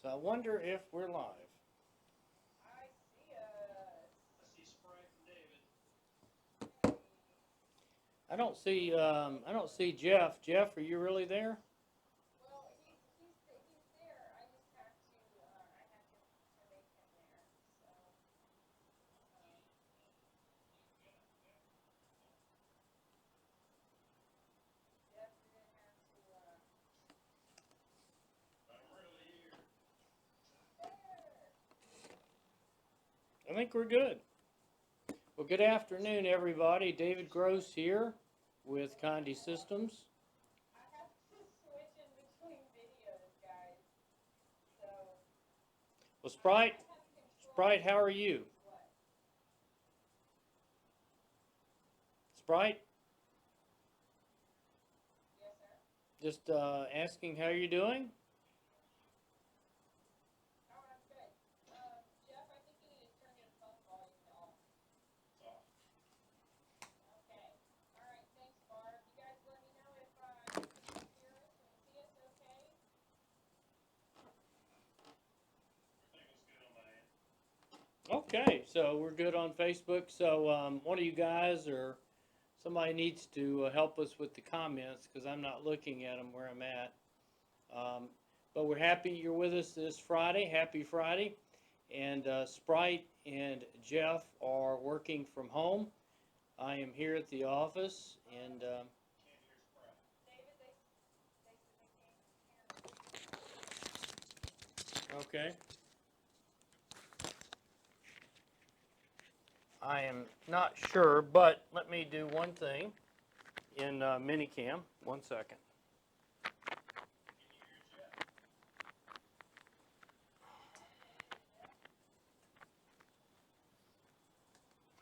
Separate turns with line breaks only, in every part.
So I wonder if we're live.
I see us.
I see Sprite and David.
I don't see Jeff. Jeff, are you really there?
Well, he's there. I just have to I have to make him there. So Jeff, you're gonna have to
I'm really here.
there.
I think we're good. Well, good afternoon, everybody. David Gross here with Condé Systems.
I have to switch in between videos, guys. So
Well,
I
Sprite,
have control.
Sprite, how are you?
What?
Sprite,
Yes, sir.
just asking how you're doing.
Oh, I'm good. Jeff, I think you need to turn your phone volume off.
It's off.
Okay. All right. Thanks, Barb. You guys let me know if you can hear us and see us okay.
Everything was good on my end.
Okay, so we're good on Facebook. So one of you guys or somebody needs to help us with the comments because I'm not looking at them where I'm at. But we're happy you're with us this Friday. Happy Friday. And Sprite and Jeff are working from home. I am here at the office, and
Can't hear Sprite.
David, they said they can't hear me.
okay. I am not sure, but let me do one thing in Minicam. 1 second.
Can you hear Jeff?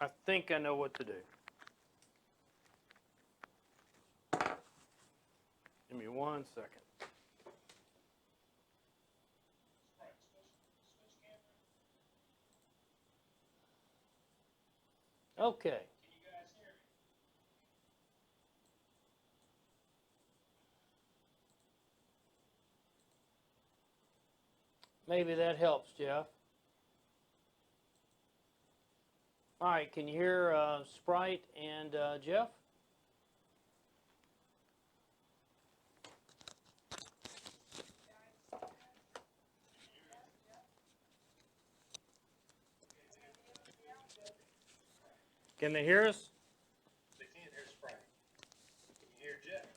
I think I know what to do. Give me 1 second.
Sprite, switch camera.
Okay.
Can you guys hear me?
Maybe that helps, Jeff. All right, can you hear Sprite and Jeff? Can they hear us?
They can't hear Sprite. Can you hear Jeff?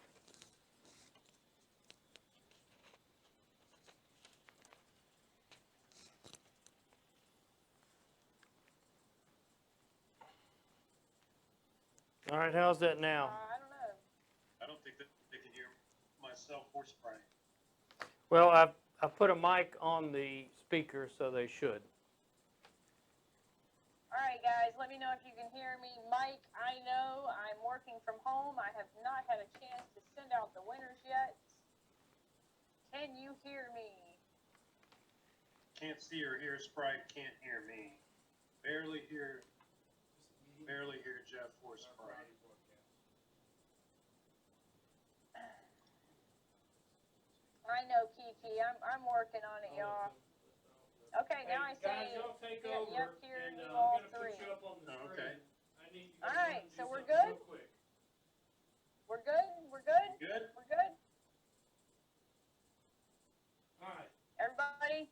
All right, how's that now?
I don't know.
I don't think that they can hear myself or Sprite.
Well, I've put a mic on the speaker, so they should.
All right, guys, let me know if you can hear me. Mike, I know I'm working from home. I have not had a chance to send out the winners yet. Can you hear me?
Can't see or hear Sprite. Can't hear me. Barely hear Jeff or Sprite.
I know, Kiki. I'm working on it, y'all. Okay, now I
guys,
say,
y'all take
yep,
over,
yep, here
and
you
I'm
all
gonna
three.
put you up on the
Oh,
screen.
okay.
I need you
All
guys
right,
to
so
do
we're
something
good?
real quick.
We're good? We're good?
Good?
We're good?
All right.
Everybody?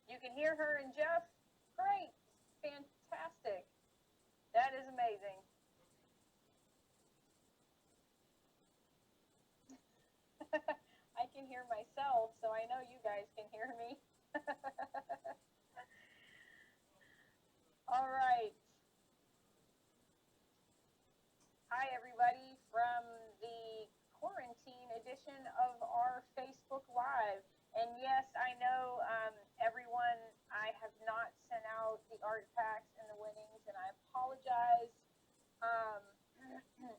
You can hear her and Jeff? Great. Fantastic. That is amazing. I can hear myself, so I know you guys can hear me. All right. Hi, everybody, from the quarantine edition of our Facebook Live. And yes, I know everyone, I have not sent out the art packs and the winnings, and I apologize. Um,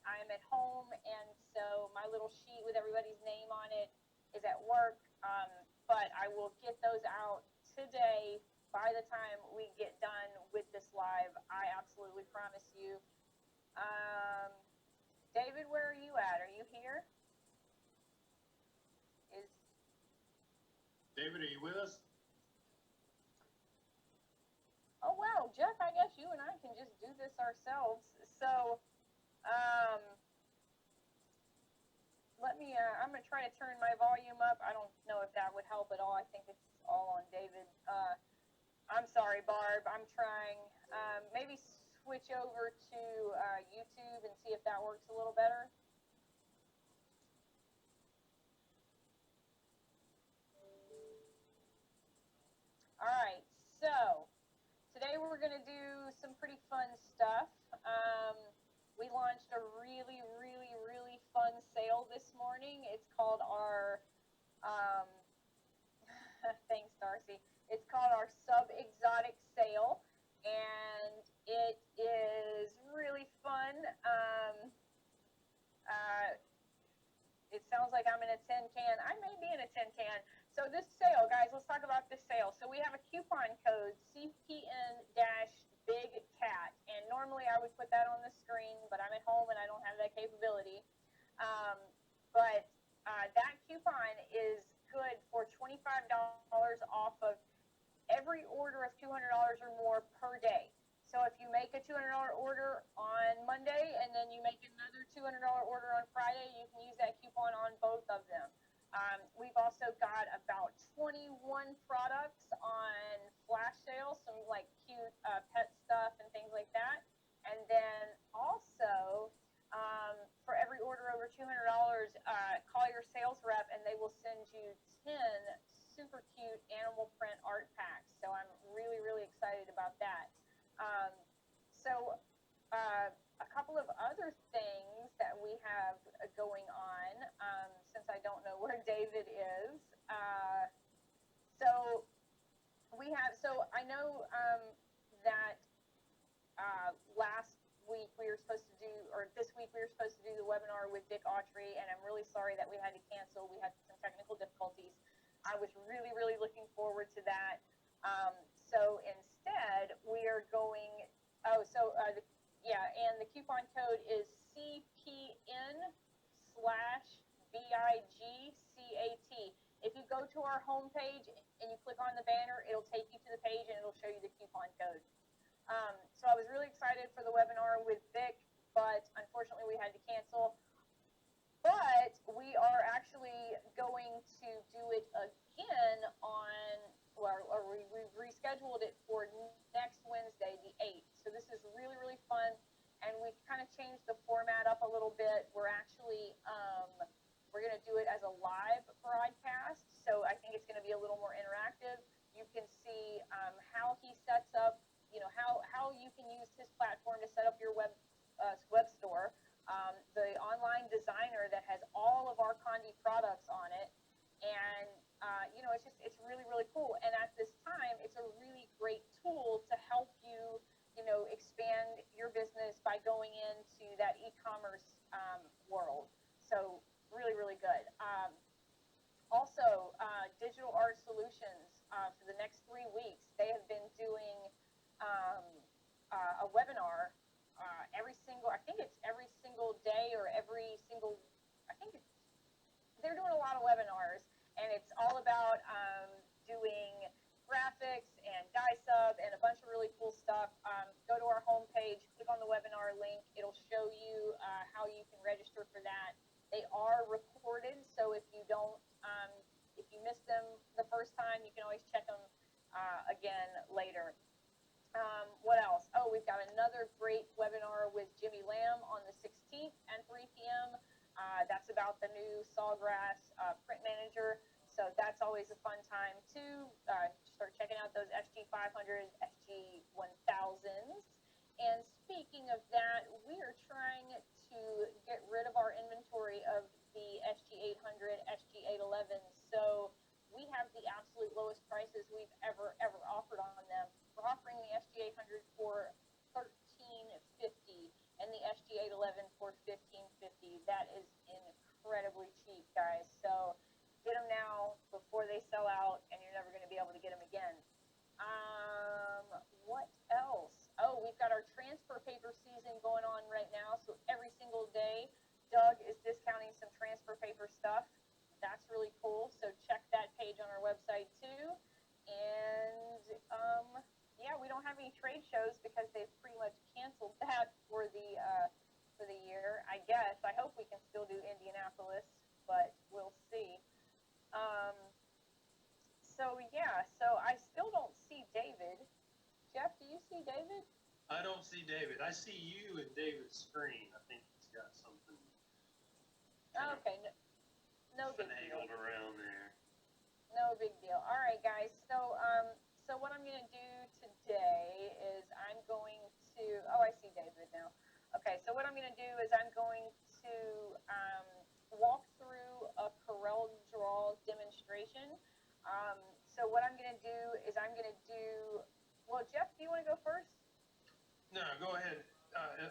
I am at home, and so my little sheet with everybody's name on it is at work. But I will get those out today by the time we get done with this live. I absolutely promise you. Um, David, where are you at? Are you here? Is
David, are you with us?
Oh wow, Jeff, I guess you and I can just do this ourselves. So, um, let me, I'm going to try to turn my volume up. I don't know if that would help at all. I think it's all on David. I'm sorry, Barb. I'm trying. Maybe switch over to YouTube and see if that works a little better. All right, so today we're going to do some pretty fun stuff. We launched a really, really, really fun sale this morning. It's called our, um, thanks, Darcy. It's called our Sub-Exotic Sale, and it is really fun. It sounds like I'm in a tin can. I may be in a tin can. So this sale, guys, let's talk about this sale. So we have a coupon code, CPN-Big Cat, and normally I would put that on the screen, but I'm at home and I don't have that capability. But that coupon is good for $25 off of every order of $200 or more per day. So if you make a $200 order on Monday and then you make another $200 order on Friday, you can use that coupon on both of them. We've also got about 21 products on flash sale, some like cute pet stuff and things like that. And then also, for every order over $200, call your sales rep and they will send you 10 super cute animal print art packs. So I'm really, really excited about that. A couple of other things that we have going on, since I don't know where David is. So I know that last week we were supposed to do, or this week we were supposed to do the webinar with Dick Autry, and I'm really sorry that we had to cancel. We had some technical difficulties. I was really, really looking forward to that. So instead, we are going, and the coupon code is CPN/BIGCAT. If you go to our homepage and you click on the banner, it'll take you to the page and it'll show you the coupon code. So I was really excited for the webinar with Vic, but unfortunately we had to cancel. But we are actually going to do it again we've rescheduled it for next Wednesday, the 8th. So this is really, really fun. And we've kind of changed the format up a little bit. We're actually, we're going to do it as a live broadcast. So I think it's going to be a little more interactive. You can see how he sets up, how you can use his platform to set up your web store. The online designer that has all of our Condé products on it. And, it's really, really cool. And at this time, it's a really great tool to help you, expand your business by going into that e-commerce world. So really, really good. Also, Digital Art Solutions, for the next 3 weeks, they have been doing a webinar I think it's every single day or they're doing a lot of webinars, and it's all about doing graphics and dye sub and a bunch of really cool stuff. Go to our homepage, click on the webinar link. It'll show you how you can register for that. They are recorded, so if you miss them the first time, you can always check them again later. What else? Oh, we've got another great webinar with Jimmy Lamb on the 16th at 3 p.m. That's about the new Sawgrass print manager. So that's always a fun time to start checking out those SG500s, SG1000s. And speaking of that, we are trying to get rid of our inventory of the SG800, SG811. So we have the absolute lowest prices we've ever offered on them. We're offering the SG800 for $13.50 and the SG811 for $15.50. That is incredibly cheap, guys. So get them now before they sell out, and you're never going to be able to get them again. What else? Oh, we've got our transfer paper season going on right now. So every single day, Doug is discounting some transfer paper stuff. that's really cool. So check that page on our website too. And yeah, we don't have any trade shows because they've pretty much canceled that for the year. I guess. I hope we can still do Indianapolis, but we'll see. Um, so yeah, so I still don't see David. Jeff, do you see David?
I don't see David. I see you and David's screen. I think he's got something kind of
Okay, no big deal.
finagled around there.
No big deal. All right, guys. So what I'm gonna do today is I'm going to. Oh, I see David now. Okay, so what I'm gonna do is I'm going to walk through a Corel Draw demonstration. So what I'm gonna do is I'm gonna do. Well, Jeff, do you want to go first?
No, go ahead.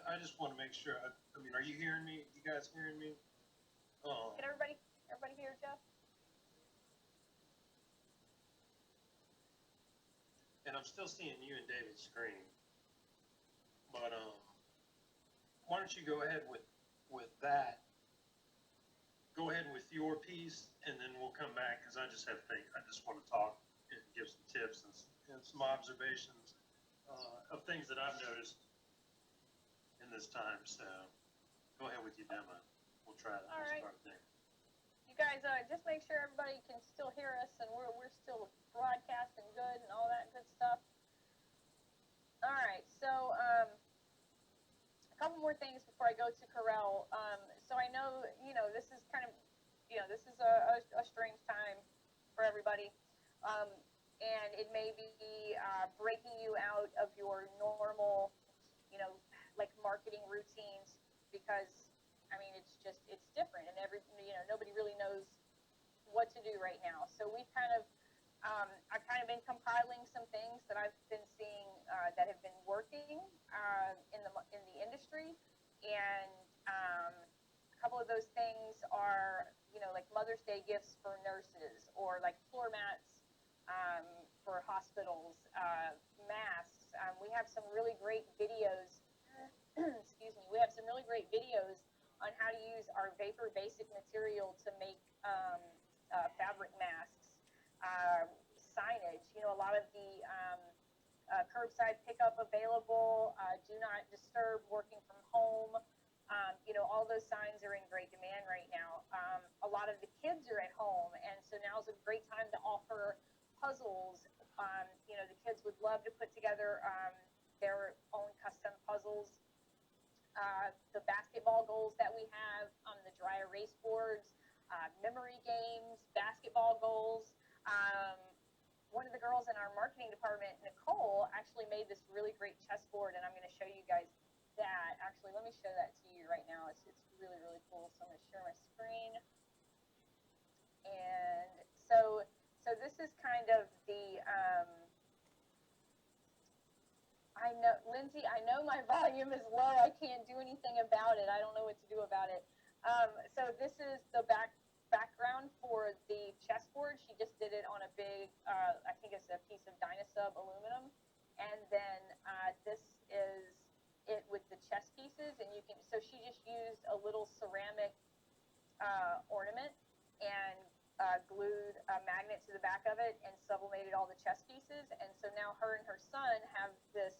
I just want to make sure. I mean, are you hearing me? You guys hearing me? Oh.
Can everybody hear Jeff?
And I'm still seeing you and David's screen. But why don't you go ahead with that? Go ahead with your piece, and then we'll come back because I just want to talk and give some tips and some observations of things that I've noticed in this time. So go ahead with your demo. We'll try that.
All right.
Start there.
You guys, just make sure everybody can still hear us and we're still broadcasting good and all that good stuff. All right, so a couple more things before I go to Corel. So I know, this is kind of, this is a strange time for everybody. And it may be breaking you out of your normal, like marketing routines because, I mean, it's different and nobody really knows what to do right now. So we've I've kind of been compiling some things that I've been seeing that have been working in the industry, and a couple of those things are like Mother's Day gifts for nurses, or like floor mats for hospitals, masks. We have some really great videos. Excuse me. We have some really great videos on how to use our vapor basic material to make fabric masks. Signage, a lot of the curbside pickup available, do not disturb, working from home, all those signs are in great demand right now. A lot of the kids are at home, and so now's a great time to offer puzzles. The kids would love to put together their own custom puzzles. The basketball goals that we have on the dry erase boards, memory games, basketball goals. One of the girls in our marketing department, Nicole, actually made this really great chessboard, and I'm going to show you guys that. Actually, let me show that to you right now. It's really, really cool. So I'm going to share my screen. And so this is kind of the, I know, Lindsay, I know my volume is low. I can't do anything about it. I don't know what to do about it. So this is the background for the chessboard. She just did it on a big, I think it's a piece of Dynasub aluminum. And then this is it with the chess pieces. And so she just used a little ceramic ornament and glued a magnet to the back of it and sublimated all the chess pieces. And so now her and her son have this,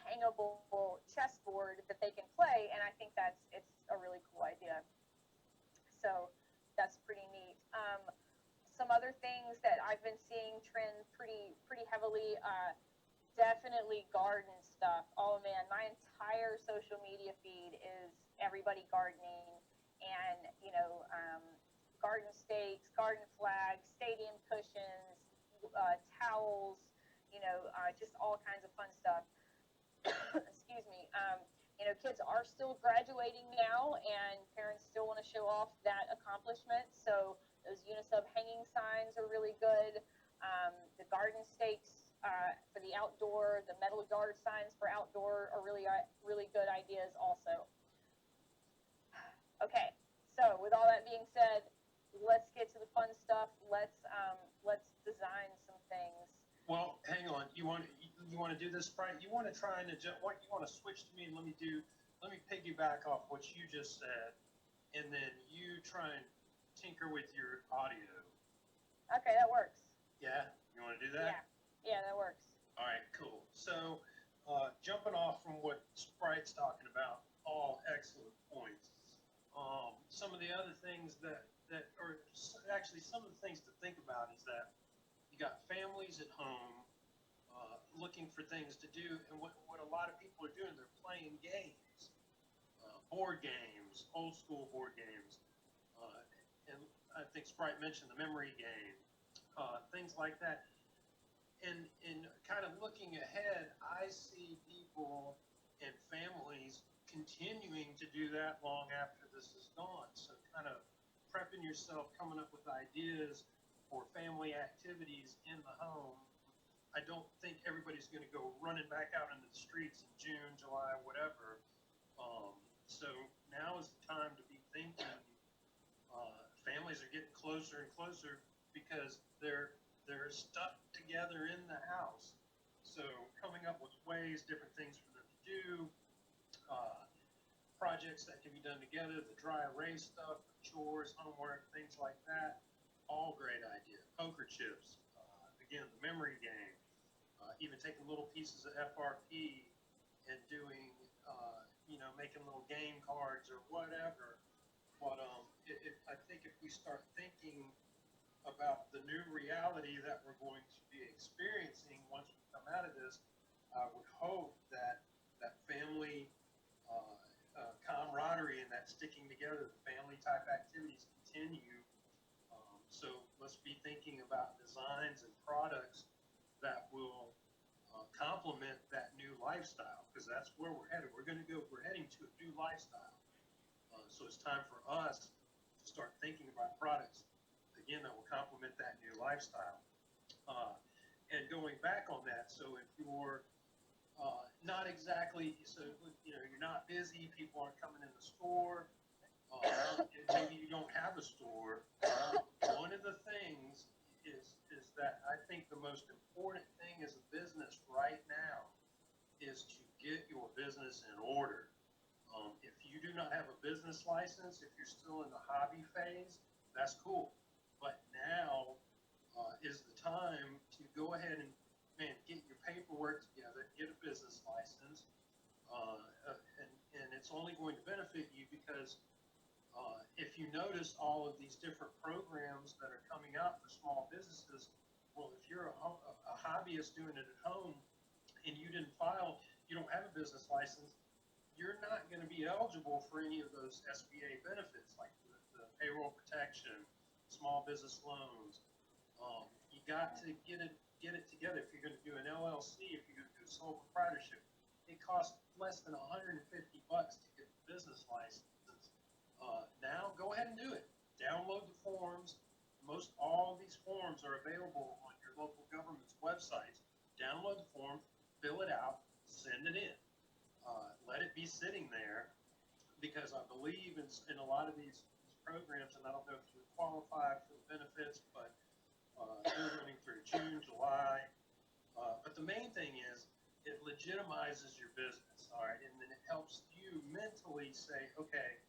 hangable chessboard that they can play. And I think it's a really cool idea. So that's pretty neat. Some other things that I've been seeing trend pretty heavily, definitely garden stuff. Oh man, my entire social media feed is everybody gardening, and garden stakes, garden flags, stadium cushions, towels, just all kinds of fun stuff. Excuse me. Kids are still graduating now, and parents still want to show off that accomplishment. So those Unisub hanging signs are really good. The garden stakes for the outdoor, the metal yard signs for outdoor are really good ideas also. Okay, so with all that being said, let's get to the fun stuff. Let's design some things.
Well, hang on. You want to do this, Sprite? You want to try and adjust? What you want to switch to me? Let me piggyback off what you just said, and then you try and tinker with your audio.
Okay, that works.
Yeah, you want to do that?
Yeah, that works.
All right, cool. So, jumping off from what Sprite's talking about, all excellent points. Some of the other things actually some of the things to think about is that you got families at home looking for things to do, and what a lot of people are doing, they're playing games, board games, old school board games, and I think Sprite mentioned the memory game, things like that. And kind of looking ahead, I see people and families continuing to do that long after this is gone. So kind of prepping yourself, coming up with ideas for family activities in the home. I don't think everybody's going to go running back out into the streets in June, July, whatever. So now is the time to be thinking. Families are getting closer and closer because they're stuck together in the house. So coming up with ways, different things for them to do, projects that can be done together, the dry erase stuff, chores, homework, things like that, all great idea. Poker chips, again, the memory game, even taking little pieces of FRP and doing, making little game cards or whatever. But I think if we start thinking about the new reality that we're going to be experiencing once we come out of this, I would hope that family camaraderie and that sticking together, the family type activities continue. So let's be thinking about designs and products that will complement that new lifestyle, because that's where we're headed. We're heading to a new lifestyle. So it's time for us to start thinking about products again that will complement that new lifestyle. And going back on that, so if you're not exactly, so you're not busy, people aren't coming in the store, and maybe you don't have a store, one of the things is that I think the most important thing as a business right now is to get your business in order. If you do not have a business license, if you're still in the hobby phase, that's cool. But now is the time to go ahead and get your paperwork together, get a business license, and it's only going to benefit you because if you notice all of these different programs that are coming out for small businesses, well, if you're a hobbyist doing it at home and you didn't file, you don't have a business license, you're not going to be eligible for any of those SBA benefits like the payroll protection, small business loans. You got to get it together. If you're going to do an LLC, if you're going to do a sole proprietorship, it costs less than $150 to get the business license. Now go ahead and do it. Download the forms. Most all these forms are available on your local government's websites. Download the form, fill it out, send it in. Let it be sitting there, because I believe in a lot of these programs, and I don't know if you qualify for the benefits, but they're running through June, July. But the main thing is it legitimizes your business, all right? And then it helps you mentally say, okay,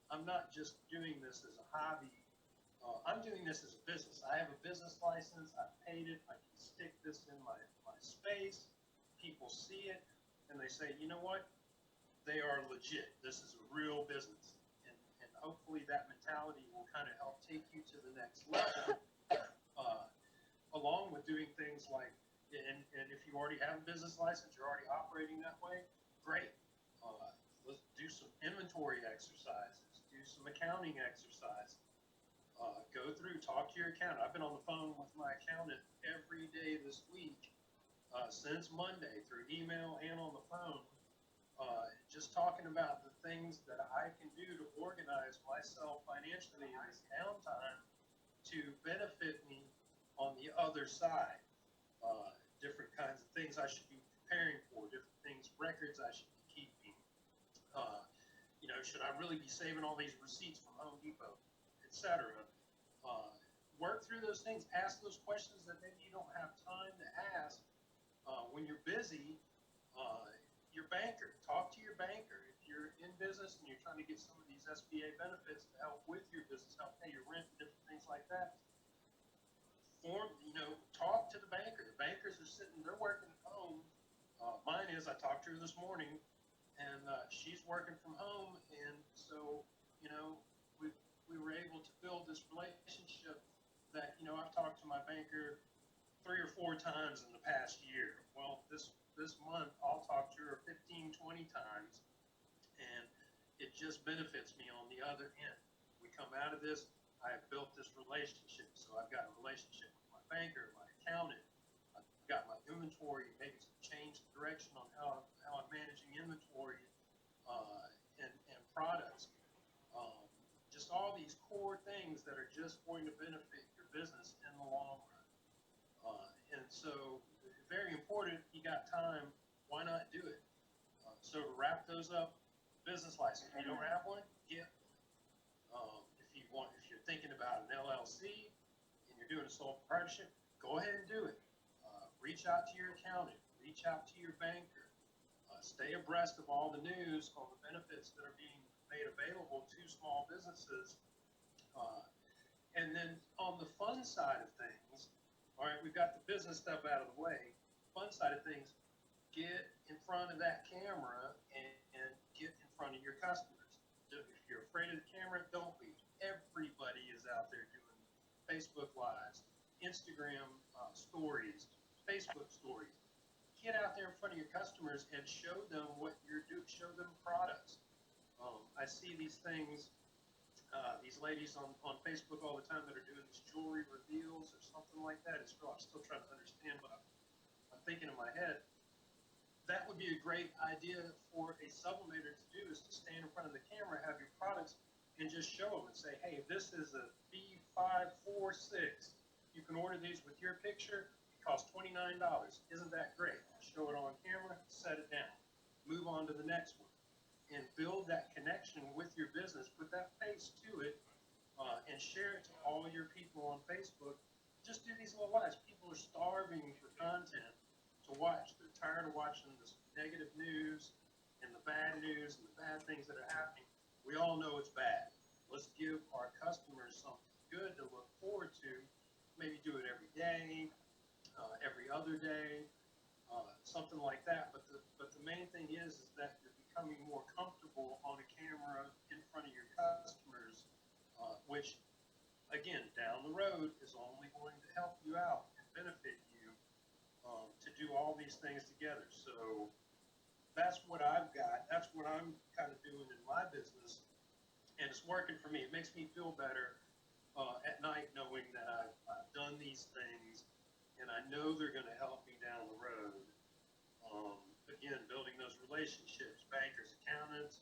I'm not just doing this as a hobby. I'm doing this as a business. I have a business license. I've paid it. I can stick this in my space. People see it, and they say, you know what? They are legit. This is a real business. And hopefully that mentality will kind of help take you to the next level, along with doing things like, and if you already have a business license, you're already operating that way, great. Let's do some inventory exercises, do some accounting exercises. Go through, talk to your accountant. I've been on the phone with my accountant every day this week since Monday through email and on the phone, just talking about the things that I can do to organize myself financially in this downtime to benefit me on the other side. Different kinds of things I should be preparing for, different things, records I should be keeping. Should I really be saving all these receipts from Home Depot, etc.? Work through those things. Ask those questions that maybe you don't have time to ask when you're busy. Your banker, talk to your banker. If you're in business and you're trying to get some of these SBA benefits to help with your business, help pay your rent and sitting, they're working at home. Mine is, I talked to her this morning, and she's working from home, and so, you know, we were able to build this relationship that, you know, I've talked to my banker 3 or 4 times in the past year. Well, this month I'll talk to her 15, 20 times, and it just benefits me on the other end. We come out of this, I have built this relationship. So I've got a relationship with my banker, my accountant, I've got my inventory, maybe some change the direction on how I'm managing inventory and products. Just all these core things that are just going to benefit your business in the long run. And so, very important, you got time, why not do it? So to wrap those up, business license, if you don't have one, get one. If you're thinking about an LLC and you're doing a sole proprietorship, go ahead and do it. Reach out to your accountant, reach out to your banker, stay abreast of all the news on the benefits that are being made available to small businesses. And then on the fun side of things, all right, we've got the business stuff out of the way. Fun side of things, get in front of that camera and get in front of your customers. If you're afraid of the camera, don't be. Everybody is out there doing Facebook Lives, Instagram stories, Facebook stories. Get out there in front of your customers and show them what you're doing, show them products. I see these things, these ladies on Facebook all the time that are doing these jewelry reveals or something like that. I'm still trying to understand what I'm thinking in my head. That would be a great idea for a sublimator to do, is to stand in front of the camera, have your products, and just show them and say, hey, this is a B546. You can order these with your picture. It costs $29. Isn't that great? Show it on camera, set it down. Move on to the next one. And build that connection with your business. Put that face to it and share it to all your people on Facebook. Just do these little lives. People are starving for content to watch. They're tired of watching this negative news and the bad news and the bad things that are happening. We all know it's bad. Let's give our customers something good to look forward to. Maybe do it every day, every other day, something like that. But the main thing is that you're becoming more comfortable on a camera in front of your customers, which, again, down the road is only going to help you out and benefit you to do all these things together. So that's what I've got. That's what I'm kind of doing in my business, and it's working for me. It makes me feel better at night knowing that I've done these things, and I know they're going to help me down the road. Again, building those relationships, bankers, accountants,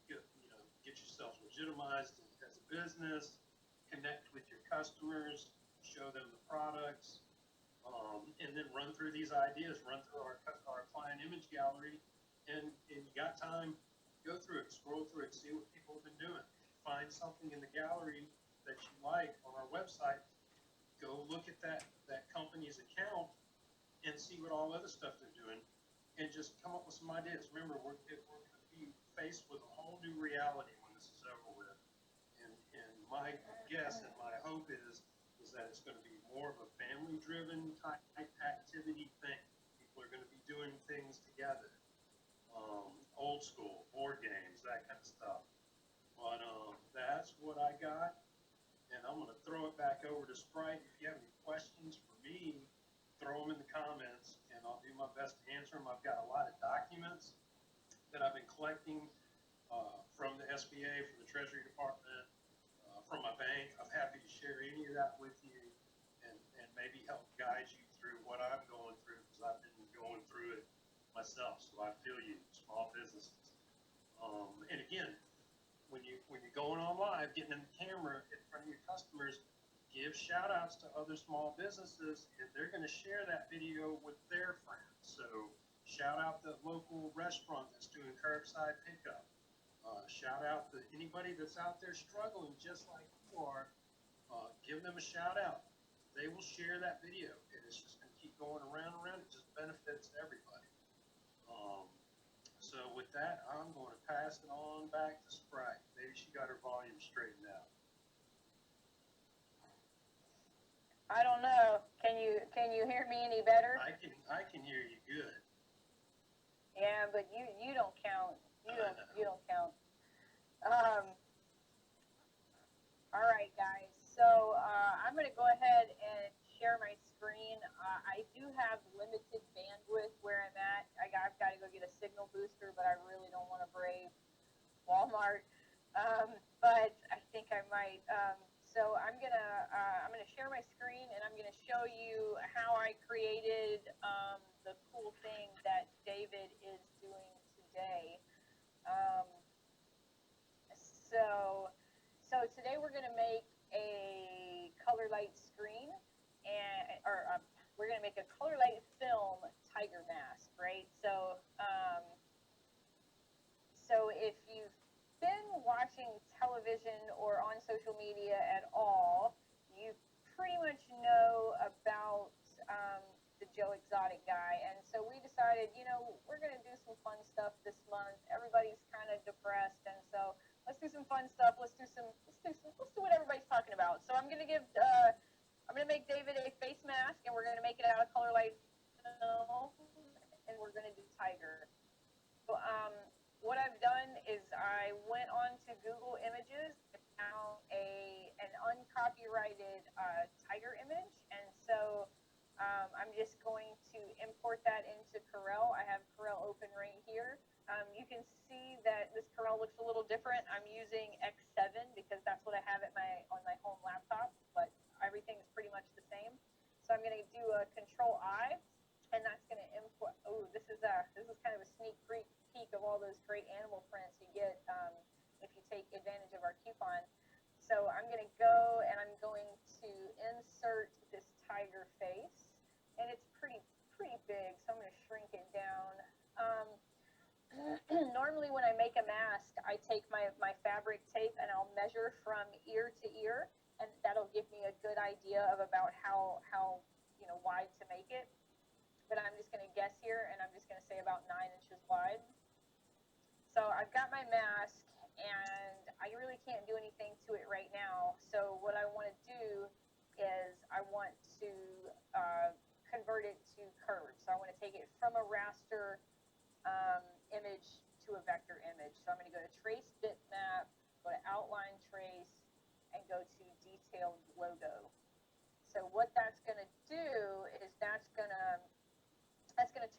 get yourself legitimized as a business, connect with your customers, show them the products, and then run through these ideas, run through our client image gallery, and you got time, go through it, scroll through it, see what people have been doing. If you find something in the gallery that you like on our website, go look at that company's account and see what all other stuff they're doing, and just come up with some ideas. Remember, we're going to be faced with a whole new reality when this is over with. And my guess and my hope is that it's going to be more of a family-driven type activity thing. People are going to be doing things together, old school, board games, that kind of stuff. But that's what I got, and I'm going to throw it back over to Sprite. If you have any questions for me, throw them in the comments, and I'll do my best to answer them. I've got a lot of documents that I've been collecting from the SBA, from the Treasury Department, from my bank. I'm happy to share any of that with you and maybe help guide you through what I'm going through, because I've been going through it myself. So I feel you, small businesses. And again, when you're going on live, getting in the camera in front of your customers, give shout outs to other small businesses, and they're going to share that video with their friends. So shout out the local restaurant that's doing curbside pickup. Shout out to anybody that's out there struggling just like you are. Give them a shout out. They will share that video, and it's just going to keep going around and around. It just benefits everybody. So with that, I'm going to pass it on back to Sprite. Maybe she got her volume straightened out.
I don't know. Can you hear me any better?
I can hear you good.
Yeah, but you don't count. You don't count. All right, guys. So I'm going to go ahead and share my screen. I do have limited bandwidth where I'm at. I've got to go get a signal booster, but I really don't want to brave Walmart. But I think I might. So I'm gonna share my screen, and I'm gonna show you how I created the cool thing that David is doing today. Um, so today we're gonna make a color light screen, we're gonna make a color light film tiger mask, right? So if you've been watching television or on social media at all, you pretty much know about the Joe Exotic guy. And so we decided, we're going to do some fun stuff this month. Everybody's kind of depressed, and so let's do some fun stuff. Let's do what everybody's talking about. So I'm going to make David a face mask, and we're going to make it out of color light film, and we're going to do tiger. So, what I've done is I went on to Google Images and found an uncopyrighted tiger image, and so I'm just going to import that into Corel. I have Corel open right here. You can see that this Corel looks a little different. I'm using X7 because that's what I have on my home laptop, but everything is pretty much the same. So I'm going to do a Control I, and that's going to import. Oh, this is kind of a sneak peek of all those great animal prints you get if you take advantage of our coupon. So I'm going to go and I'm going to insert this tiger face, and it's pretty big, so I'm going to shrink it down. Normally when I make a mask, I take my fabric tape and I'll measure from ear to ear, and that'll give me a good idea of about how wide to make it. But I'm just going to guess here, and I'm just going to say about 9 inches wide. So I've got my mask, and I really can't do anything to it right now. So what I want to do is I want to convert it to curves. So I want to take it from a raster image to a vector image. So I'm going to go to Trace Bitmap, go to Outline Trace, and go to Detailed Logo. So what that's going to do is that's going to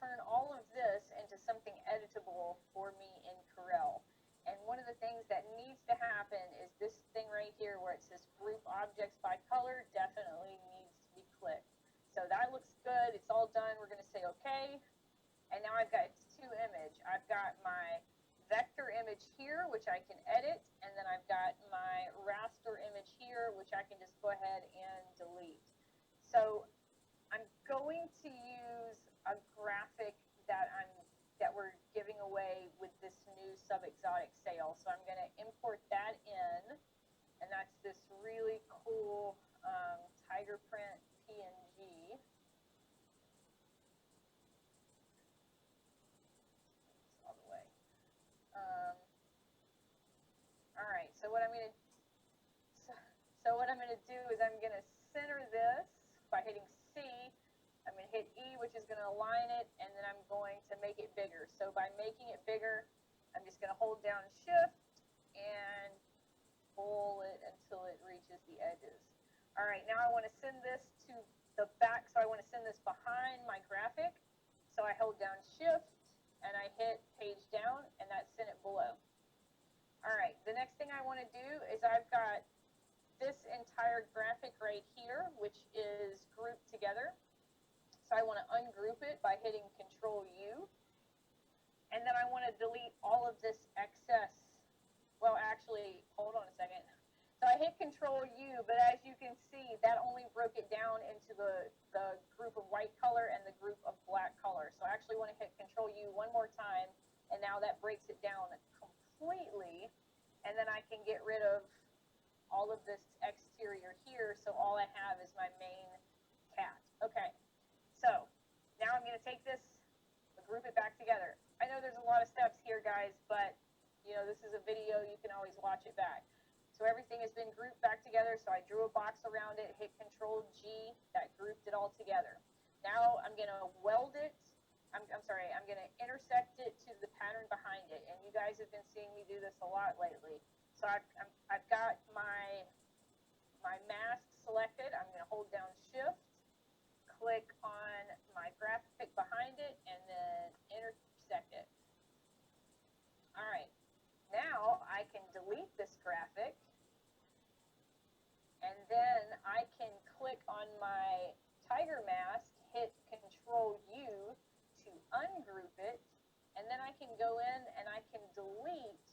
turn all of this into something editable for me in Corel. And one of the things that needs to happen is this thing right here where it says group objects by color definitely needs to be clicked. So that looks good. It's all done. We're going to say OK. And now I've got two images. I've got my vector image here, which I can edit. And then I've got my raster image here, which I can just go ahead and delete. So I'm going to use a graphic that we're giving away with this new sub-exotic sale. So I'm going to import that in, and that's this really cool tiger print PNG. All the way. All right. So what I'm going to do is I'm going to center this by hitting C. I'm going to hit E, which is going to align it, and then I'm going to make it bigger. So by making it bigger, I'm just going to hold down Shift and pull it until it reaches the edges. All right, now I want to send this to the back. So I want to send this behind my graphic. So I hold down Shift, and I hit Page Down, and that sent it below. All right, the next thing I want to do is I've got this entire graphic right here, which is grouped together. So I want to ungroup it by hitting Control U. And then I want to delete all of this excess. Well, actually, hold on a second. So I hit Control U, but as you can see, that only broke it down into the group of white color and the group of black color. So I actually want to hit Control U one more time, and now that breaks it down completely. And then I can get rid of all of this exterior here, so all I have is my main cat. Okay. So now I'm going to take this, group it back together. I know there's a lot of steps here, guys, but this is a video. You can always watch it back. So everything has been grouped back together. So I drew a box around it, hit Control G, that grouped it all together. Now I'm going to weld it. I'm sorry, I'm going to intersect it to the pattern behind it. And you guys have been seeing me do this a lot lately. So I've got my mask selected. I'm going to hold down Shift, click on my graphic behind it, and then intersect it. All right. Now I can delete this graphic, and then I can click on my tiger mask, hit Control U to ungroup it, and then I can go in and I can delete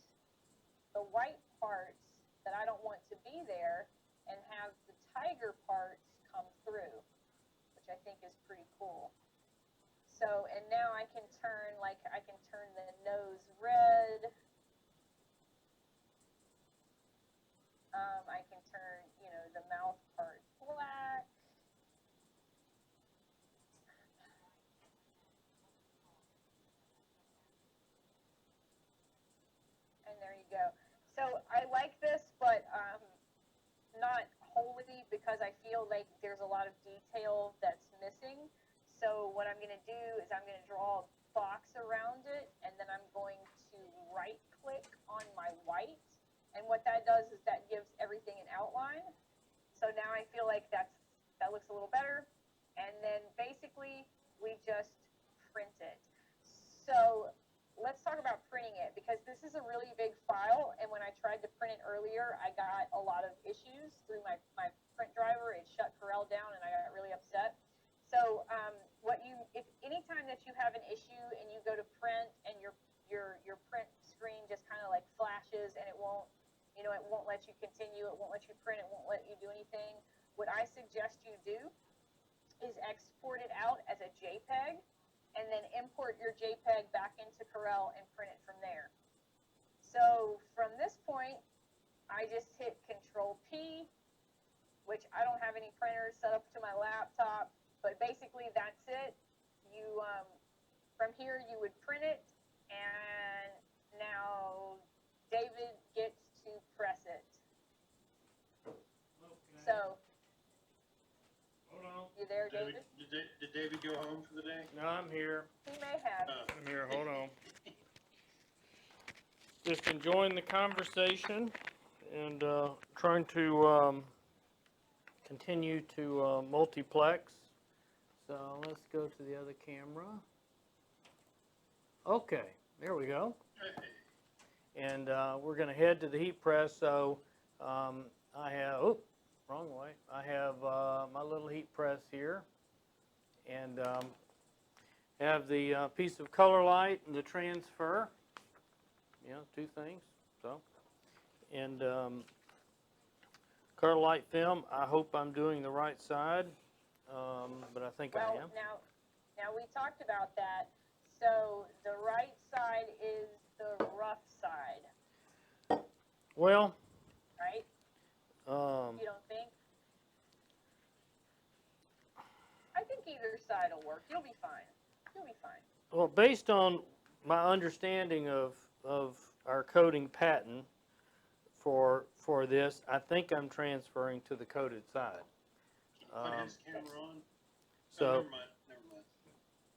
the white parts that I don't want to be there and have the tiger parts come through, which I think is pretty cool. So, and now I can turn, the nose red. I can turn, the mouth part black. And there you go. So I like this, but not wholly, because I feel like there's a lot of detail that's missing. So what I'm going to do is I'm going to draw a box around it, and then I'm going to right click on my white. And what that does is that gives everything an outline. So now I feel like that looks a little better. And then basically we just print it. So let's talk about printing it, because this is a really big file, and when I tried to print it earlier, I got a lot of issues through my print driver. It shut Corel down, and I got really upset. So if anytime that you have an issue and you go to print and your print screen just kind of like flashes and it won't let you continue, it won't let you print, it won't let you do anything, what I suggest you do is export it out as a JPEG, and then import your JPEG back into Corel and print it from there. So from this point, I just hit Control P, which I don't have any printers set up to my laptop, but basically that's it. You from here you would print it, and now David gets to press it.
Okay.
So,
Hold on.
you there, David?
Did David go home for the day?
No, I'm here.
He may have.
I'm here. Hold on. Just enjoying the conversation and trying to continue to multiplex. So let's go to the other camera. Okay, there we go. And we're going to head to the heat press. So I have, wrong way. I have my little heat press here, and have the piece of color light and the transfer. Two things. So, and color light film. I hope I'm doing the right side, but I think I am.
Now we talked about that. So the right side is the rough side.
Well,
right? You don't think? I think either side will work. You'll be fine. You'll be fine.
well, based on my understanding of our coding patent for this, I think I'm transferring to the coded side.
Put his camera on.
So,
Never mind.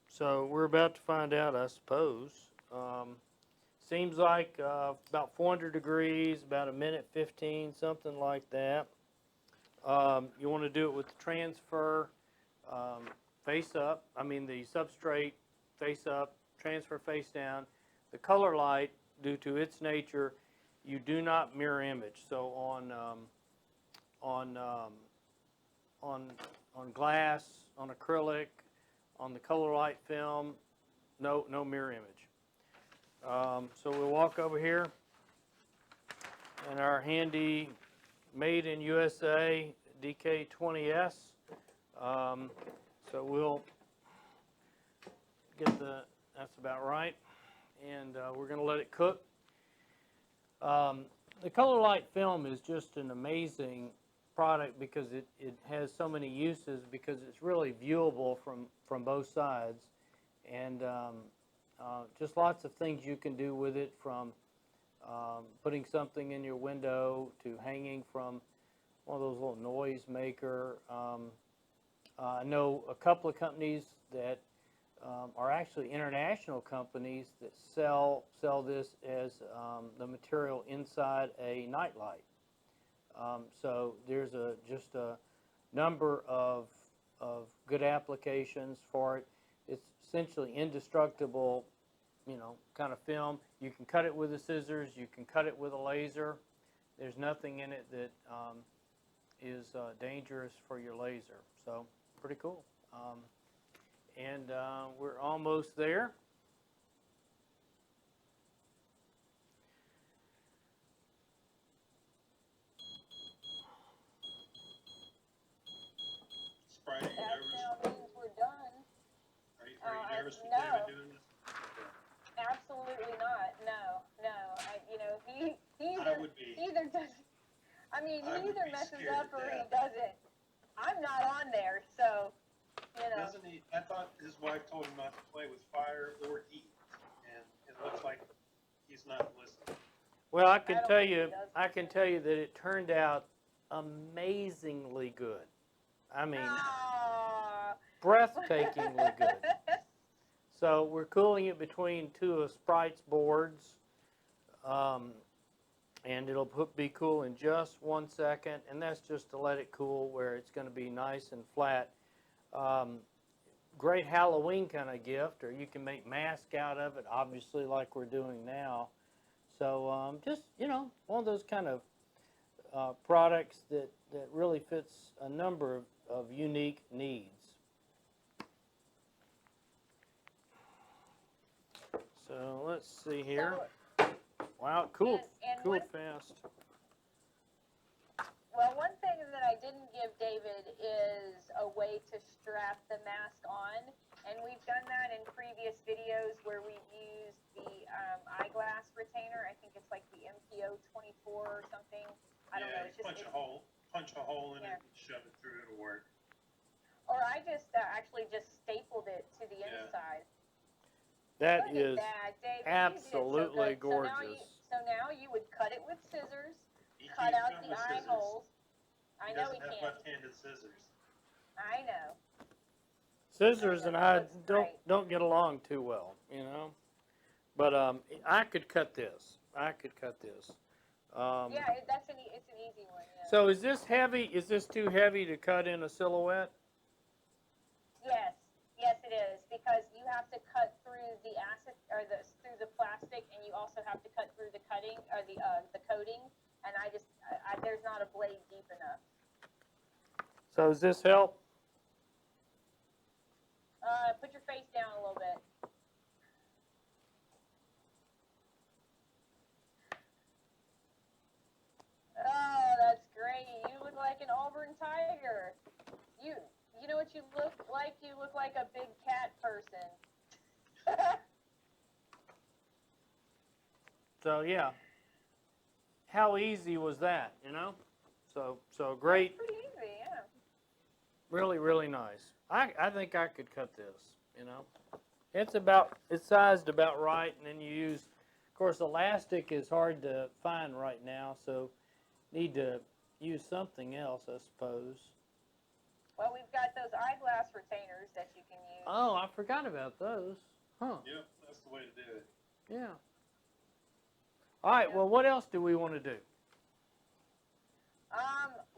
so we're about to find out, I suppose. Seems like about 400 degrees, about 1:15, something like that. You want to do it with the transfer face up. I mean the substrate face up, transfer face down. The color light, due to its nature, you do not mirror image. So on glass, on acrylic, on the color light film, no mirror image. So we'll walk over here, and our handy made in USA DK20S. So we'll get that's about right, and we're going to let it cook. The color light film is just an amazing product because it has so many uses, because it's really viewable from both sides, and just lots of things you can do with it, from putting something in your window to hanging from one of those little noise maker. I know a couple of companies that are actually international companies that sell this as the material inside a nightlight. So there's just a number of good applications for it. It's essentially indestructible, kind of film. You can cut it with the scissors. You can cut it with a laser. There's nothing in it that is dangerous for your laser. So pretty cool. And we're almost there.
Sprite, are you
That
nervous?
now means we're done.
Are you nervous with
No.
David doing this?
Absolutely not. No. He
I would be.
either does. I mean,
I
he
would
either
be
messes
scared
up
to
or he
death.
doesn't. I'm not on there, so
Doesn't he? I thought his wife told him not to play with fire or heat, and it looks like he's not listening.
Well, I
don't
can tell you that it turned out amazingly good. I mean, breathtakingly good. So we're cooling it between two of Sprite's boards, and it'll be cool in just 1 second, and that's just to let it cool where it's going to be nice and flat. Great Halloween kind of gift, or you can make masks out of it, obviously, like we're doing now. So just, one of those kind of products that really fits a number of unique needs. So let's see here. Wow, it cooled fast.
Well, one thing that I didn't give David is a way to strap the mask on, and we've done that in previous videos where we've used the eyeglass retainer. I think it's like the MPO 24 or something. I don't know. It's just
punch a hole in it and shove it through. It'll work.
Or I just actually just stapled it to the inside.
That
Look
is
at that, David.
absolutely
You did so good.
gorgeous.
So now you would cut it with scissors,
He
cut
can't
out
cut
the
with
eye
scissors.
holes. I know he
doesn't have
can't.
left-handed scissors.
I know.
Scissors and I
Looks
don't get along too well, But I could cut this.
Yeah, it's an easy one. Yeah.
So is this heavy? Is this too heavy to cut in a silhouette?
Yes, it is, because you have to cut through the through the plastic, and you also have to cut through the cutting or the coating. And there's not a blade deep enough.
So does this help?
Put your face down a little bit. Oh, that's great. You look like an Auburn tiger. You know what you look like? You look like a big cat person.
So yeah. How easy was that, So great.
Pretty easy, yeah.
Really, really nice. I think I could cut this, It's sized about right, and then you use, of course, elastic is hard to find right now, so need to use something else, I suppose.
Well, we've got those eyeglass retainers that you can use.
Oh, I forgot about those. Huh.
Yep, that's the way to do it.
Yeah. All right, well, what else do we want to do?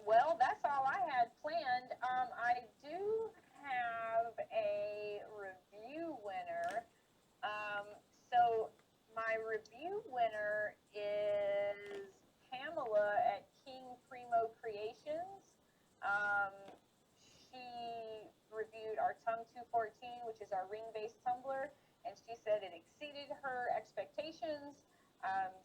Well, that's all I had planned. I do have a review winner. So my review winner is Pamela at King Primo Creations. She reviewed our Tum 214, which is our ring-based tumbler, and she said it exceeded her expectations.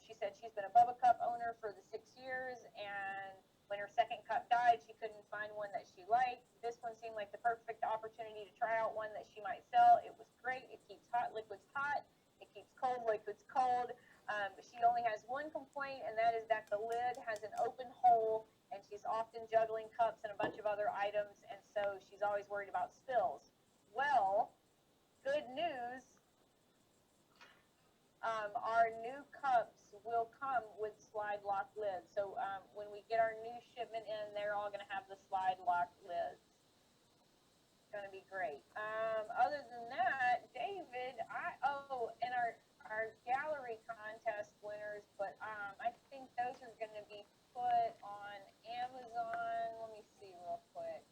She said she's been a Bubba Cup owner for the 6 years, and when her second cup died, she couldn't find one that she liked. This one seemed like the perfect opportunity to try out one that she might sell. It was great. It keeps hot liquids hot. It keeps cold liquids cold. She only has one complaint, and that is that the lid has an open hole, and she's often juggling cups and a bunch of other items, and so she's always worried about spills. Well, good news. Our new cups will come with slide lock lids. So when we get our new shipment in, they're all going to have the slide lock lids. It's going to be great. Other than that, David, and our gallery contest winners, but I think those are going to be put on Amazon. Let me see real quick.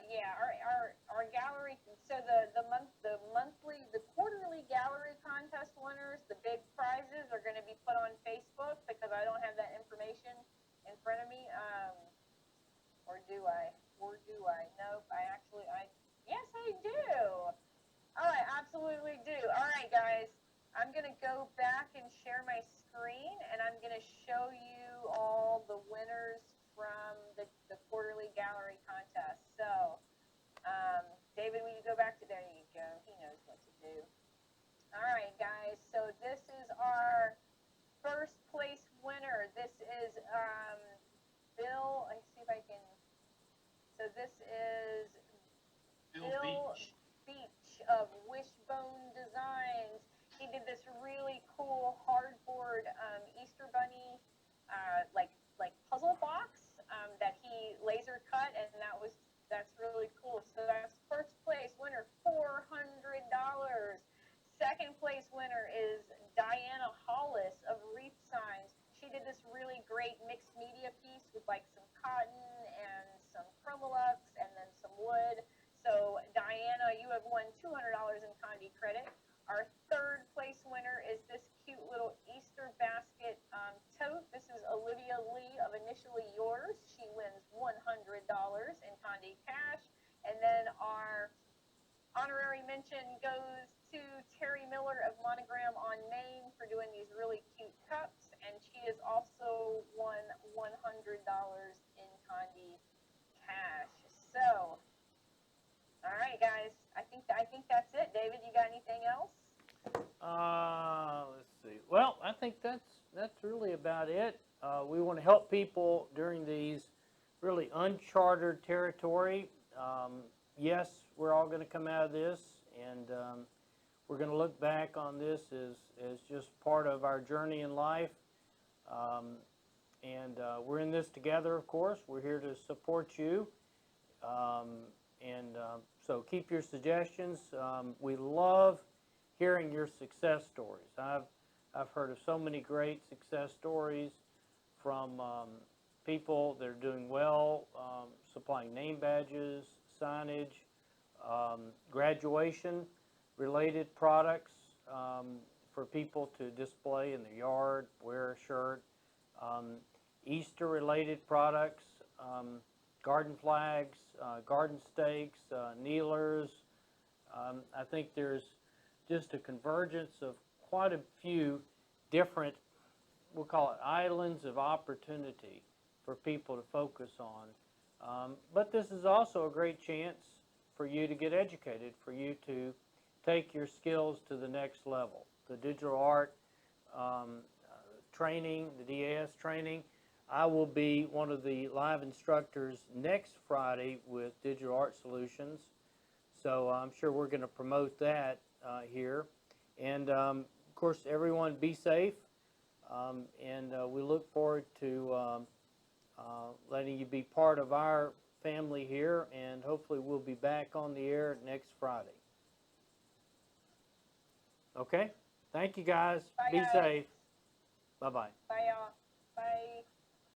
Yeah, our gallery. So the quarterly gallery contest winners, the big prizes are going to be put on Facebook because I don't have that information in front of me. Or do I? Nope. Yes, I do. Oh, I absolutely do. All right, guys. I'm going to go back and share my screen, and I'm going to show you all the winners from the quarterly gallery contest. So, David, will you go back to there? You go. He knows what to do. All right, guys. So this is our first place winner. This is Bill. I see if I can. So this is Bill Beach of Wishbone Designs. He did this really cool hardboard Easter bunny like puzzle box that he laser cut, and that's really cool. So that's first place winner, $400. Second place winner is Diana Hollis of Wreath Signs. She did this really great mixed media piece with like some cotton and some Chromolux and then some wood. So Diana, you have won $200 in Condé credit. Our third place winner is this cute little Easter basket tote. This is Olivia Lee of Initially Yours. She wins $100 in Condé cash. And then our honorary mention goes to Terry Miller of Monogram on Main for doing these really cute cups. And she has also won $100 in Condé cash. So, all right, guys. I think that's it. David, you got anything else?
Let's see. Well, I think that's really about it. We want to help people during these really uncharted territory. Yes, we're all going to come out of this, and we're going to look back on this as just part of our journey in life. We're in this together, of course. We're here to support you. So keep your suggestions. We love hearing your success stories. I've heard of so many great success stories from people that are doing well, supplying name badges, signage, graduation-related products for people to display in their yard, wear a shirt, Easter-related products, garden flags, garden stakes, kneelers. I think there's just a convergence of quite a few different, we'll call it islands of opportunity for people to focus on. But this is also a great chance for you to get educated, for you to take your skills to the next level. The digital art training, the DAS training, I will be one of the live instructors next Friday with Digital Art Solutions. So I'm sure we're going to promote that here. And of course, everyone be safe. We look forward to letting you be part of our family here. And hopefully we'll be back on the air next Friday. Okay? Thank you, guys.
Bye,
be
guys.
safe. Bye-bye.
Bye, y'all. Bye.